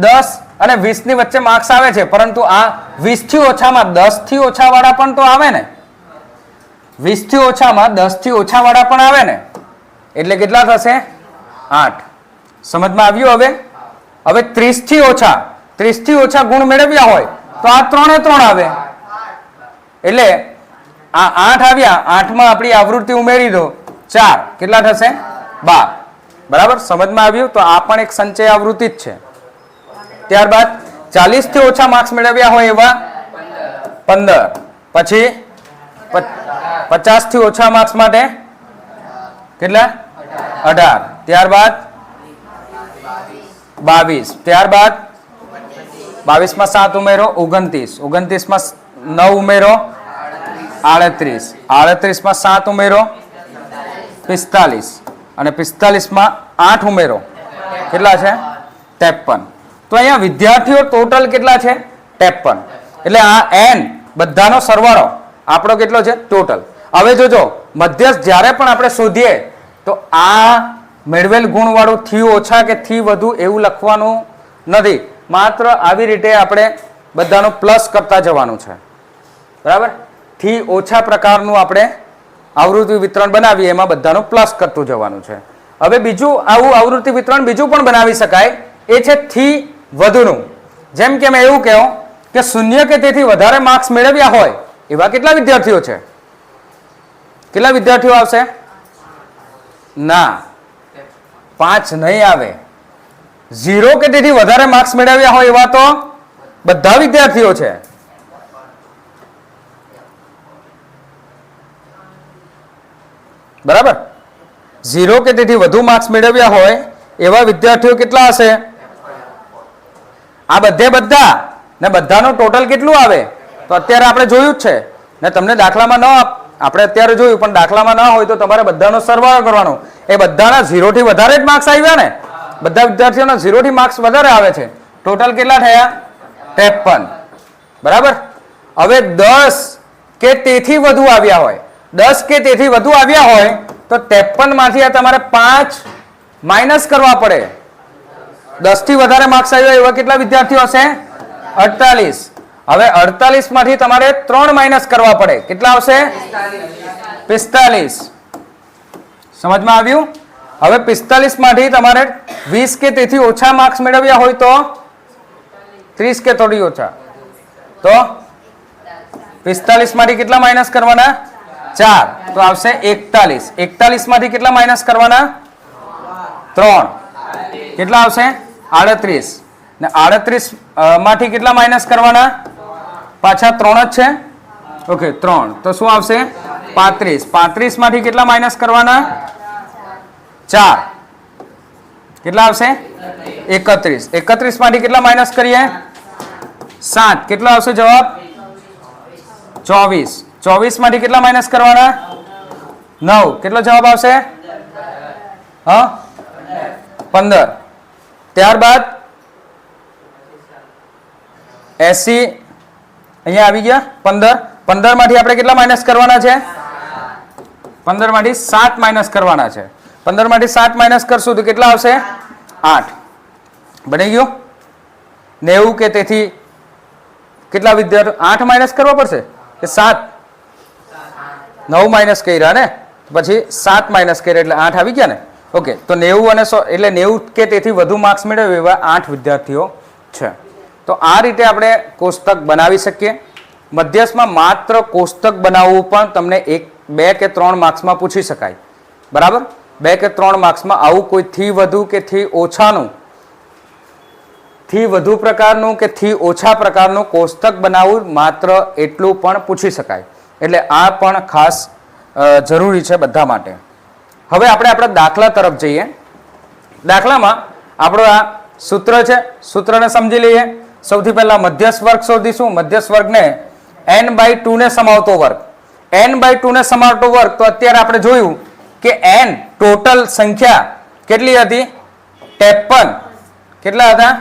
10 અને 20 ની વચ્ચે માર્ક્સ આવે છે, પરંતુ આ 20 થી ઓછામાં 10 થી ઓછા વાળા પણ તો આવે ને. 20 થી ઓછામાં 10 થી ઓછા વાળા પણ આવે ને. એટલે કેટલા થશે? 8. સમજમાં આવ્યું? હવે 30 થી ઓછા ગુણ મેળવ્યા હોય તો આ 3 આવે. એટલે આ 8 આવ્યા, 8માં આપણી આવૃત્તિ ઉમેરી દો 4, કેટલા થશે? 12. બરાબર, સમજમાં આવ્યું? તો આ પણ એક સંચય આવૃત્તિ જ છે. ત્યારબાદ 40 થી ઓછા માર્ક્સ મેળવ્યા હોય એવા 15. પછી 50 થી ઓછા માર્ક્સ માટે કેટલા? 18. ત્યારબાદ 22. ત્યારબાદ 22 માં 7 ઉમેરો 29. 29 માં 9 ઉમેરો 38. 38 માં 7 ઉમેરો 45. અને 45 માં 8 ઉમેરો કેટલા છે? 53. તો અહીંયા વિદ્યાર્થીઓ ટોટલ કેટલા છે? 53. એટલે આ n બધાનો સરવાળો આપણો કેટલો છે? ટોટલ. હવે જોજો, મધ્યસ્થ જ્યારે પણ આપણે શોધીએ તો આ મેળવેલ ગુણવાળું થી ઓછા કે થી વધુ એવું લખવાનું નથી. માત્ર આવી રીતે આપણે બધાનો પ્લસ કરતા જવાનું છે. બરાબર, થી ઓછા પ્રકારનું આપણે આવૃત્તિ વિતરણ બનાવીએ એમાં બધાનું પ્લસ કરતું જવાનું છે. હવે બીજું આવું આવૃત્તિ વિતરણ બીજું પણ બનાવી શકાય, એ છે થી વધુનું. જેમ કે મેં એવું કહ્યું કે 0 કે તેથી વધારે માર્ક્સ મેળવ્યા હોય એવા કેટલા વિદ્યાર્થીઓ છે? કેટલા વિદ્યાર્થીઓ આવશે? ના, 5 નહીં આવે. 0 કે તેથી વધારે માર્ક્સ મેળવ્યા હોય એવા તો બધા વિદ્યાર્થીઓ છે. બરાબર, 0 કે તેથી વધુ માર્ક્સ મેળવ્યા હોય એવા વિદ્યાર્થીઓ કેટલા હશે? આ બધા ને બધાનું ટોટલ કેટલું આવે? તો અત્યારે આપણે જોયું જ છે ને. તમને દાખલામાં આપણે અત્યારે જોયું, પણ દાખલામાં ન હોય તો તમારે બધાનો સરવાળો કરવાનો. એ બધાના 0 થી વધારે જ માર્ક્સ આવ્યા ને. બધા વિદ્યાર્થીઓના 0 થી માર્ક્સ વધારે આવે છે. ટોટલ કેટલા થયા? 53. બરાબર. હવે 10 કે તેથી વધુ આવ્યા હોય, 10 કે તેથી વધુ આવ્યા હોય તો 53 માંથી આ તમારે 5 માઇનસ કરવા પડે. 10 થી વધારે માર્ક્સ આવ્યા એવા કેટલા વિદ્યાર્થીઓ હશે? 48. હવે 48 માંથી તમારે 3 માઇનસ કરવા પડે. કેટલા આવશે? 45. સમજમાં આવ્યું? હવે 45 માંથી તમારે 20 કે તેથી ઓછા માર્ક્સ મેળવ્યા હોય તો 30 કે થોડી ઓછા, તો 45 માંથી કેટલા માઇનસ કરવાના? 4, તો આવશે 41. 41 માંથી કેટલા માઇનસ કરવાના? 3, કેટલા આવશે? 38. ને 38 માંથી કેટલા માઇનસ કરવાના? પાછા 3 જ છે. ઓકે, 3, તો શું આવશે? 35. 35 માંથી કેટલા માઇનસ કરવાના? 4, કેટલા આવશે? 31. 31 માંથી કેટલા માઇનસ કરીએ? 7, કેટલો આવશે જવાબ? 24. 24 માંથી કેટલા માઇનસ કરવાના? 9, કેટલો જવાબ આવશે? 15. ત્યારબાદ 80 અહીંયા આવી ગયા. 15 માંથી આપણે કેટલા માઇનસ કરવાના છે? 15 માંથી 7 માઇનસ કરવાના છે. 15 માંથી 7 માઇનસ કરશું તો કેટલા આવશે? 8. બની ગયું. 90 કે તેથી કેટલા વિદ્યાર્થીઓ? 8 માઇનસ કરવા પડશે કે 7? 9 માઇનસ કર્યા ને, પછી 7 માઇનસ કર્યા એટલે 8 આવી ગયા ને. ઓકે, તો 90 અને 100 એટલે 90 કે તેથી વધુ માર્ક્સ મેળવે એવા 8 વિદ્યાર્થીઓ છે. તો આ રીતે આપણે કોષ્ટક બનાવી શકીએ. મધ્યસ્થમાં માત્ર કોષ્ટક બનાવવું પણ તમને 2 કે 3 માર્ક્સમાં પૂછી શકાય. બરાબર, 2 કે 3 માર્ક્સમાં આવું કોઈ થી વધુ કે થી ઓછાનું થી વધુ પ્રકારનું કે થી ઓછા પ્રકારનું કોષ્ટક બનાવવું માત્ર એટલું પણ પૂછી શકાય. એટલે આ પણ ખાસ જરૂરી છે બધા માટે. હવે આપણે આપણા દાખલા તરફ જઈએ. દાખલામાં આપણો આ સૂત્ર છે, સૂત્રને સમજી લઈએ. સૌથી પહેલા મધ્યસ્થ વર્ગ શોધીશું. મધ્યસ્થ વર્ગને n/2 ને સમાવતો વર્ગ. n/2 ને સમાવતો વર્ગ, તો અત્યારે આપણે જોયું કે n ટોટલ સંખ્યા કેટલી હતી? 53. કેટલા હતા?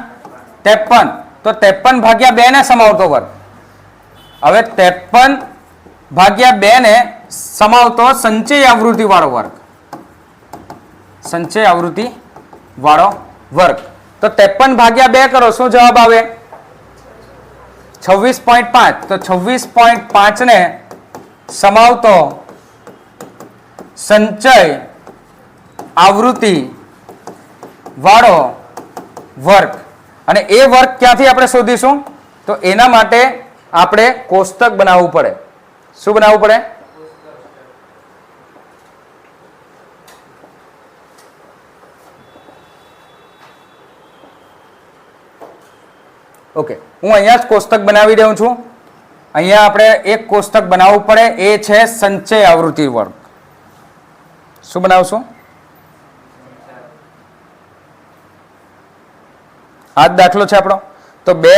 53. તો 53 ભાગ્યા 2 ને સમાવતો વર્ગ. હવે 53 ભાગ્યા 2 ને સમાવતો સંચય આવૃત્તિ વાળો વર્ગ. સંચય આવૃત્તિ વાળો વર્ગ. તો 53 ભાગ્યા 2 કરો, શું જવાબ આવે? 26.5. તો 26.5 ને સમાવતો સંચય આવૃત્તિ વાળો વર્ગ. અને એ વર્ગ ક્યાંથી આપણે શોધીશું? તો એના માટે આપણે કોષ્ટક બનાવવું પડે. શું બનાવવું પડે? ઓકે, હું અહીંયા જ કોષ્ટક બનાવી દઉં છું. અહીંયા આપણે એક કોષ્ટક બનાવવું પડે, એ છે સંચય આવૃત્તિ વર્ગ. શું બનાવશું? આ જ દાખલો છે આપણો. તો 2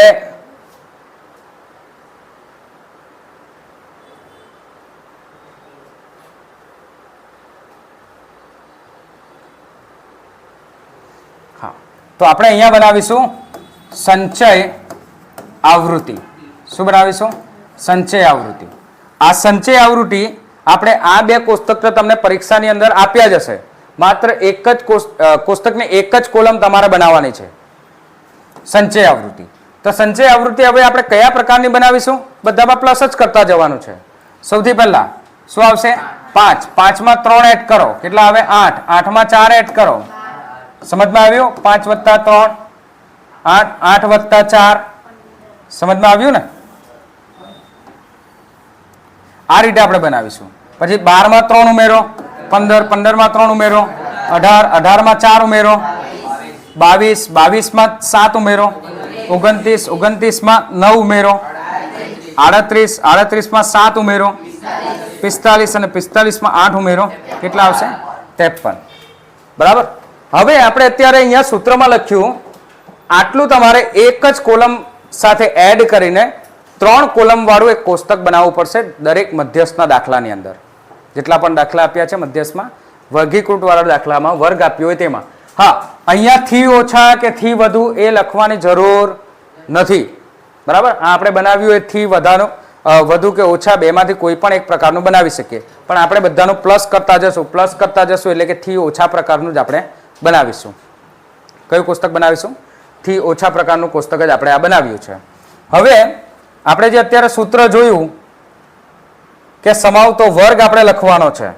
હા, તો આપણે અહીંયા બનાવીશું સંચય આવૃત્તિ. શું બનાવીશું? સંચય આવૃત્તિ. આ સંચય આવૃત્તિ આપણે આ 2 કોષ્ટક તો તમને પરીક્ષાની અંદર આપ્યા જ હશે. માત્ર એક જ કોષ્ટકની એક જ કોલમ તમારે બનાવવાની છે, સંચય આવૃત્તિ. તો સંચય આવૃત્તિ હવે આપણે કયા પ્રકારની બનાવીશું? બધામાં પ્લસ જ કરતા જવાનું છે. સૌથી પહેલા શું આવશે? 5. 5 માં 3 એડ કરો, કેટલા આવે? 8. 8 માં 4 એડ કરો. સમજમાં આવ્યું? 5 + 3 8. 8 + 4. સમજમાં આવ્યું ને? આ રીતે આપણે બનાવીશું. પછી 12 માં 3 ઉમેરો, 15. 15 માં 3 ઉમેરો, 18. 18 માં 4 ઉમેરો, 22. 22 માં 7 ઉમેરો, 29. 29 માં 9 ઉમેરો, 38. 38 માં 7 ઉમેરો, 45. અને 45 માં 8 ઉમેરો. કેટલા આવશે? 53. બરાબર. હવે આપણે અત્યારે અહીંયા સૂત્રમાં લખ્યું આટલું તમારે એક જ કોલમ સાથે એડ કરીને 3 કોલમ વાળું એક કોષ્ટક બનાવવું પડશે દરેક મધ્યસ્થના દાખલાની અંદર. જેટલા પણ દાખલા આપ્યા છે મધ્યસ્થમાં, વર્ગીકૃત વાળા દાખલામાં વર્ગ આપ્યો હોય તેમાં. હા, અહીંયા થી ઓછા કે થી વધુ એ લખવાની જરૂર નથી. બરાબર. આ આપણે બનાવ્યું હોય થી વધુ કે ઓછા બેમાંથી કોઈ પણ એક પ્રકારનું બનાવી શકીએ. પણ આપણે બધાનું પ્લસ કરતા જશું એટલે કે થી ઓછા પ્રકારનું જ આપણે બનાવીશું. કયું કોષ્ટક બનાવીશું? થી ઓછા પ્રકારનું કોષ્ટક જ આપણે આ બનાવ્યું છે. હવે આપણે જે અત્યારે સૂત્ર જોયું કે સમાવતો વર્ગ આપણે લખવાનો છે.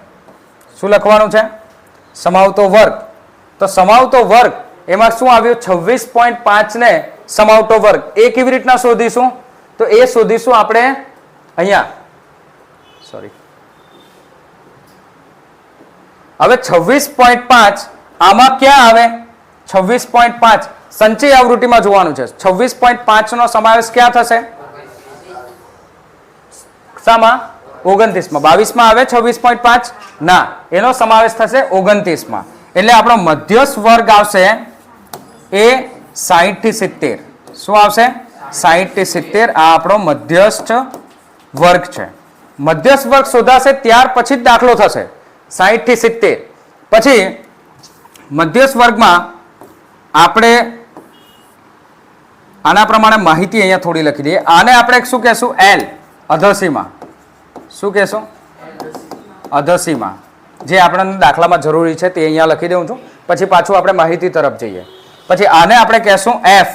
શું લખવાનું છે? સમાવતો વર્ગ. તો સમાવતો વર્ગ એમાં શું આવ્યું? 26.5 ને સમાવતો વર્ગ. એ કેવી રીતના શોધીશું? તો એ શોધીશું આપણે અહીંયા. સોરી, હવે 26.5 આમાં ક્યાં આવે? 26.5 સંચય આવૃત્તિમાં જોવાનું છે. 26.5 નો સમાવેશ ક્યાં થશે? શામાં? 29 માં. 22 માં આવે 26.5? ના, એનો સમાવેશ થશે 29 માં. એટલે આપણો મધ્યસ્થ વર્ગ આવશે એ 60 થી 70. શું આવશે? 60 થી 70. આ આપણો મધ્યસ્થ વર્ગ છે. મધ્યસ્થ વર્ગ શોધાશે ત્યાર પછી જ દાખલો થશે. 60 થી 70 પછી મધ્યસ્થ વર્ગમાં આપણે આના પ્રમાણે માહિતી અહીંયા થોડી લખી દઈએ. આને આપણે શું કહેશું? L અધસીમાં. શું કહેશું? અધસીમાં. જે આપણા દાખલામાં જરૂરી છે તે અહીંયા લખી દઉં છું. પછી પાછું આપણે માહિતી તરફ જઈએ. પછી આને આપણે કહેશું F.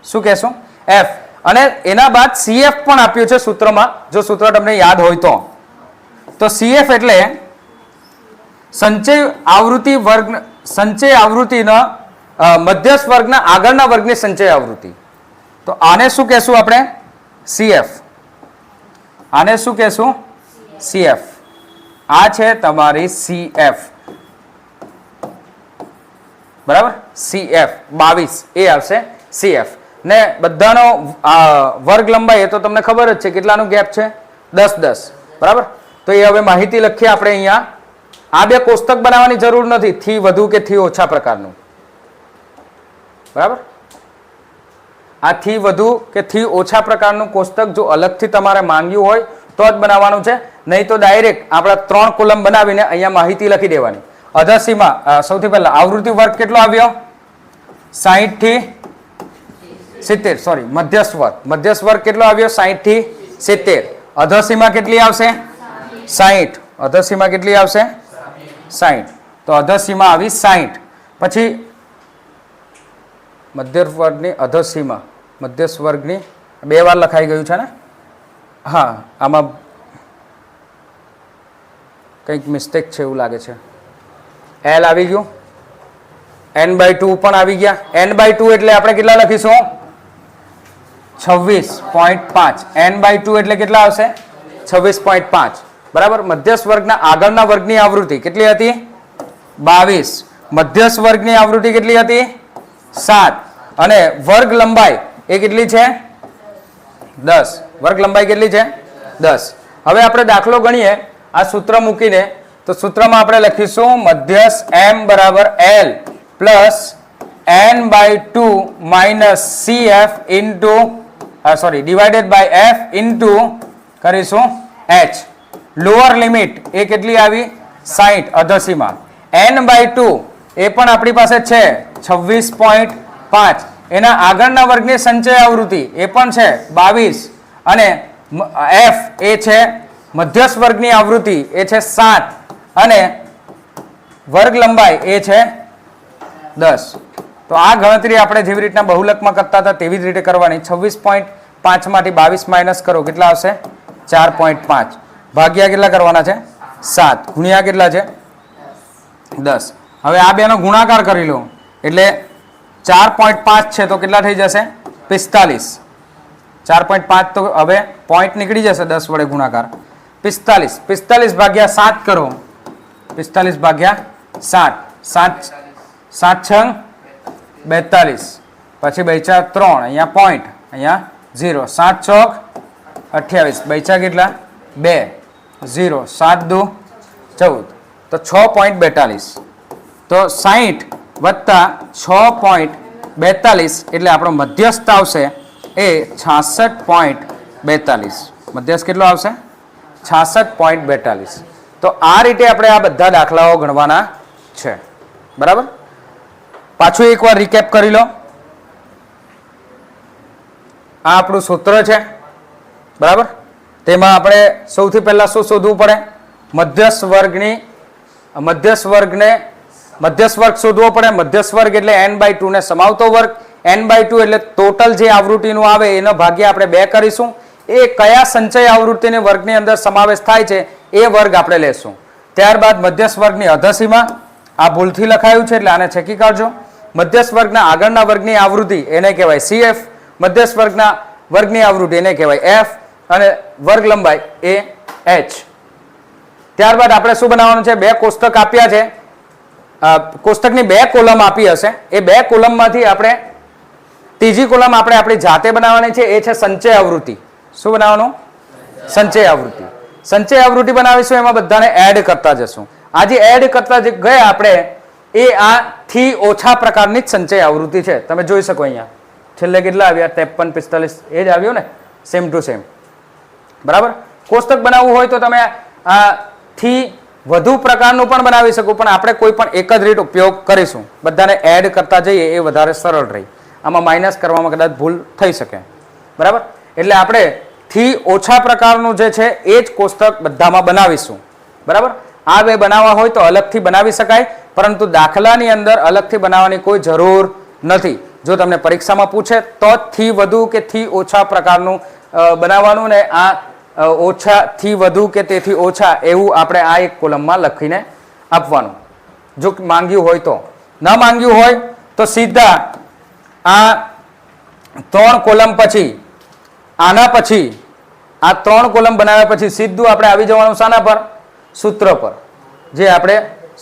શું કહેશું? F. અને એના બાદ CF પણ આપ્યું છે સૂત્રમાં, જો સૂત્ર તમને યાદ હોય તો CF એટલે સંચય આવૃત્તિના મધ્યસ્થ વર્ગના આગળના વર્ગની સંચય આવૃત્તિ. તો આને શું કહેશું આપણે? CF. આને શું કહેશું? CF. આ છે તમારી CF. બરાબર. CF 22 એ આવશે CF. ને બધાનો વર્ગ લંબાઈ એ તો તમને ખબર જ છે કેટલાનો ગેપ છે 10-10 બરાબર. તો એ હવે માહિતી લખીએ આપણે અહીંયા. આ બે કોષ્ટક બનાવવાની જરૂર નથી થી વધુ કે થી ઓછા પ્રકારનું બરાબર. આ થી વધુ કે થી ઓછા પ્રકારનું કોષ્ટક જો અલગથી તમારે માંગ્યું હોય તો જ બનાવવાનું છે, નહીં તો ડાયરેક્ટ આપણા 3 કોલમ બનાવીને અહીંયા માહિતી લખી દેવાની. અધસીમાં સૌથી પહેલા આવૃત્તિ વર્ગ કેટલો આવ્યો 60 થી 70 સોરી મધ્યસ્થ વર્ગ કેટલો આવ્યો 60 થી 70. અધસીમાં કેટલી આવશે 60. અધસીમાં કેટલી આવશે 60. તો અધસીમાં આવી 60. પછી મધ્યસ્થ વર્ગની અધસીમાં મધ્યસ્થ વર્ગની 2 વાર લખાઈ ગયું છે ને. હા આમાં કંઈક મિસ્ટેક છે એવું લાગે છે. એલ આવી ગયું, n/2 પણ આવી ગયા. n/2 એટલે આપણે કેટલા લખીશું 26.5. n/2 એટલે કેટલા આવશે 26.5 બરાબર. મધ્યસ્થ વર્ગના આગળના વર્ગની આવૃત્તિ કેટલી હતી 22. મધ્યસ્થ વર્ગની આવૃત્તિ કેટલી હતી 7 અને વર્ગ લંબાઈ એ કેટલી છે 10. વર્ગ લંબાઈ કેટલી છે 10. હવે આપણે દાખલો ગણીએ આ સૂત્ર મૂકીને. તો સૂત્રમાં આપણે લખીશું મધ્યસ્થ m બરાબર l plus n/2 minus cf into divided by f into કરીશું h. લોઅર લિમિટ એ કેટલી આવી 60 અધસીમાં. n/2 એ પણ આપણી પાસે છે 26.5. એના આગળના વર્ગની સંચય આવૃત્તિ એ પણ છે 22 અને f એ છે મધ્યસ્થ વર્ગની આવૃત્તિ એ છે 7 અને વર્ગ લંબાઈ એ છે 10. તો આ ગણતરી આપણે જેવી રીતના બહુલકમાં કરતા હતા તેવી જ રીતે કરવાની. 26.5 માંથી 22 માઇનસ કરો કેટલા આવશે 4.5 ભાગ્યા કેટલા કરવાના છે 7 ગુણ્યા કેટલા છે 10. હવે આ બેનો ગુણાકાર કરી લો એટલે 4.5 છે તો કેટલા થઈ જશે 45. 4.5 તો હવે પોઈન્ટ નીકળી જશે 10 વડે ગુણાકાર 45. 45 ભાગ્યા 7 કરો 45 ભાગ્યા 7 7 42 પછી 2 4 3 અહીંયા પોઈન્ટ અહીંયા 0 7 ચોક 28 2 કેટલા 2 0 7 2 14 તો 6.42. તો 60 વત્તા 6.42 એટલે આપણો મધ્યસ્થ આવશે એ 66.42. મધ્યસ્થ કેટલો આવશે 66.42. તો આ રીતે આપણે આ બધા દાખલાઓ ગણવાના છે બરાબર. પાછું એકવાર રિકેપ કરી લો. આ આપણું સૂત્ર છે બરાબર. તેમાં આપણે સૌથી પહેલા શું શોધવું પડે મધ્યસ્થ વર્ગ શોધવો પડે. મધ્યસ્થ વર્ગ એટલે n/2 ને સમાવતો વર્ગ. n/2 એટલે ટોટલ જે આવૃત્તિનું આવે એનો ભાગ્ય આપણે 2 કરીશું. એ કયા સંચય આવૃત્તિને વર્ગની અંદર સમાવેશ થાય છે એ વર્ગ આપણે લેશું. ત્યારબાદ મધ્યસ્થ વર્ગની અધસીમા આ ભૂલથી લખાયું છે એટલે આને છેકી કાઢજો. મધ્યસ્થ વર્ગના આગળના વર્ગની આવૃત્તિ એને કહેવાય cf. મધ્યસ્થ વર્ગની આવૃત્તિ એને કહેવાય f અને વર્ગ લંબાઈ એ h. ત્યારબાદ આપણે શું બનાવવાનું છે 2 કોષ્ટક આપ્યા છે. કોષ્ટકની 2 કોલમ આપી હશે. એ 2 કોલમમાંથી આપણે ત્રીજી કોલમ આપણે આપણી જાતે બનાવવાની છે એ છે સંચય આવૃત્તિ. શું બનાવવાનું સંચય આવૃત્તિ. સંચય આવૃત્તિ બનાવીશું એમાં બધાને એડ કરતા જશું. આજે એડ કરતા જે ગયા આપણે એ આ થી ઓછા પ્રકારની જ સંચય આવૃત્તિ છે. તમે જોઈ શકો અહીંયા છેલ્લે કેટલા આવ્યા 53 45 એ જ આવ્યો ને સેમ ટુ સેમ બરાબર. કોષ્ટક બનાવવું હોય તો તમે આ થી વધુ પ્રકારનું પણ બનાવી શકો પણ આપણે કોઈ પણ એક જ રીત ઉપયોગ કરીશું. બધાને એડ કરતા જઈએ એ વધારે સરળ રહી. આમાં માઇનસ કરવામાં કદાચ ભૂલ થઈ શકે બરાબર. એટલે આપણે થી ઓછા પ્રકારનું જે છે એ જ કોષ્ટક બધામાં બનાવીશું બરાબર. આ બે બનાવવા હોય તો અલગથી બનાવી શકાય પરંતુ દાખલાની અંદર અલગથી બનાવવાની કોઈ જરૂર નથી. જો તમને પરીક્ષામાં પૂછે તો થી વધુ કે થી ઓછા પ્રકારનું બનાવવાનું ને આ ઓછા થી વધુ કે તેથી ઓછા એવું આપણે આ એક કોલમમાં લખીને આપવાનું જો માંગ્યું હોય તો. ન માંગ્યું હોય તો સીધા આ 3 કોલમ પછી આના પછી આ 3 કોલમ બનાવ્યા પછી સીધું આપણે આવી જવાનું શાના પર સૂત્ર પર. જે આપણે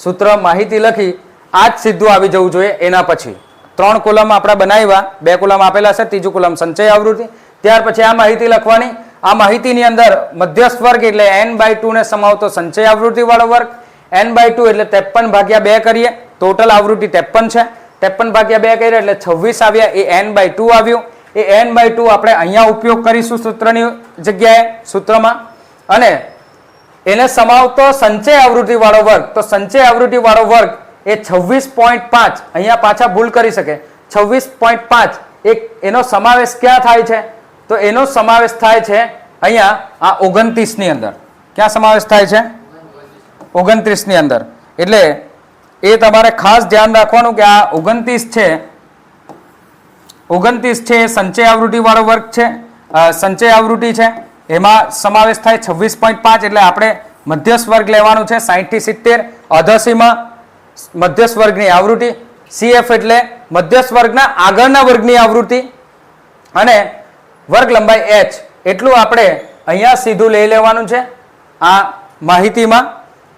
સૂત્ર માહિતી લખી આ જ સીધું આવી જવું જોઈએ એના પછી 3 કોલમ આપણે બનાવ્યા, 2 કોલમ આપેલા છે, ત્રીજું કોલમ સંચય આવૃત્તિ. ત્યાર પછી આ માહિતી લખવાની. આ માહિતીની અંદર મધ્યસ્થ વર્ગ એટલે n/2 ને સમાવતો સંચય આવૃત્તિ વાળો વર્ગ. n/2 એટલે 53/2 કરીએ, ટોટલ આવૃત્તિ 53 છે, 53/2 કરીએ એટલે 26 આવ્યા, એ n/2 આવ્યું. એ n/2 આપણે અહીંયા ઉપયોગ કરીશું સૂત્રની જગ્યાએ, સૂત્રમાં. અને એને સમાવતો સંચય આવૃત્તિ વાળો વર્ગ, તો સંચય આવૃત્તિ વાળો વર્ગ એ 26.5, અહીંયા પાછા ભૂલ કરી શકે, 26.5 એનો સમાવેશ ક્યાં થાય છે? તો એનો સમાવેશ થાય છે અહીંયા આ 29 ની અંદર. ક્યાં સમાવેશ થાય છે? 29 ની અંદર. એટલે એ તમારે ખાસ ધ્યાન રાખવાનું કે આ 29 છે, 29 છે એ સંચય આવૃત્તિ વાળો વર્ગ છે, સંચય આવૃત્તિ છે, એમાં સમાવેશ થાય 26.5. એટલે આપણે મધ્યસ્થ વર્ગ લેવાનું છે 60 થી 70. અધસીમાં મધ્યસ્થ વર્ગની આવૃત્તિ, CF એટલે મધ્યસ્થ વર્ગના આગળના વર્ગની આવૃત્તિ, અને વર્ગ લંબાઈ h એટલું આપણે અહીંયા સીધું લઈ લેવાનું છે આ માહિતીમાં.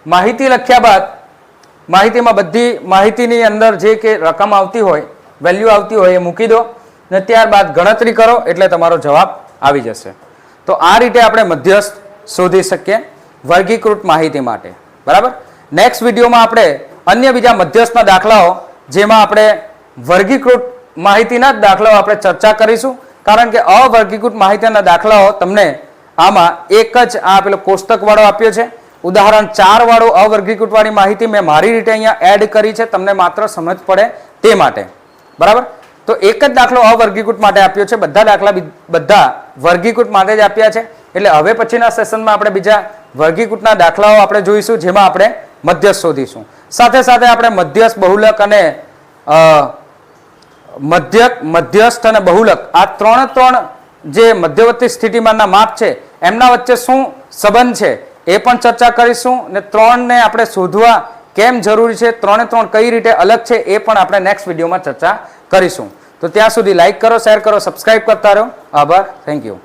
માહિતી લખ્યા બાદ માહિતીમાં બધી માહિતીની અંદર જે કે રકમ આવતી હોય, વેલ્યુ આવતી હોય એ મૂકી દો ને ત્યારબાદ ગણતરી કરો એટલે તમારો જવાબ આવી જશે. તો આ રીતે આપણે મધ્યસ્થ શોધી શકીએ વર્ગીકૃત માહિતી માટે. બરાબર. નેક્સ્ટ વિડીયોમાં આપણે અન્ય બીજા મધ્યસ્થના દાખલાઓ, જેમાં આપણે વર્ગીકૃત માહિતીના જ દાખલાઓ આપણે ચર્ચા કરીશું. કારણ કે અવર્ગીકૃત માહિતીના દાખલાઓ તમને આમાં એક જ આ પેલો કોષ્ટક વાળો આપ્યો છે. ઉદાહરણ 4 વાળો અવર્ગીકૃત વાળી માહિતી મેં મારી રીતે અહીંયા એડ કરી છે, તમને માત્ર સમજ પડે તે માટે. બરાબર. તો એક જ દાખલો અવર્ગીકૃત માટે આપ્યો છે, બધા દાખલા બધા વર્ગીકૃત માટે જ આપ્યા છે. એટલે હવે પછીના સેશનમાં આપણે બીજા વર્ગીકૃતના દાખલાઓ આપણે જોઈશું, જેમાં આપણે મધ્યસ્થ શોધીશું. સાથે સાથે આપણે મધ્યસ્થ, બહુલક અને મધ્યસ્થ અને બહુલક આ ત્રણ જે મધ્યવર્તી સ્થિતિમાનના માપ છે એમના વચ્ચે શું સંબંધ છે એ પણ ચર્ચા કરીશું. ને 3 ને આપણે શોધવા કેમ જરૂરી છે, 3 કઈ રીતે અલગ છે એ પણ આપણે નેક્સ્ટ વિડીયોમાં ચર્ચા કરીશું. તો ત્યાં સુધી લાઈક કરો, શેર કરો, સબસ્ક્રાઇબ કરતા રહો. આભાર. Thank you.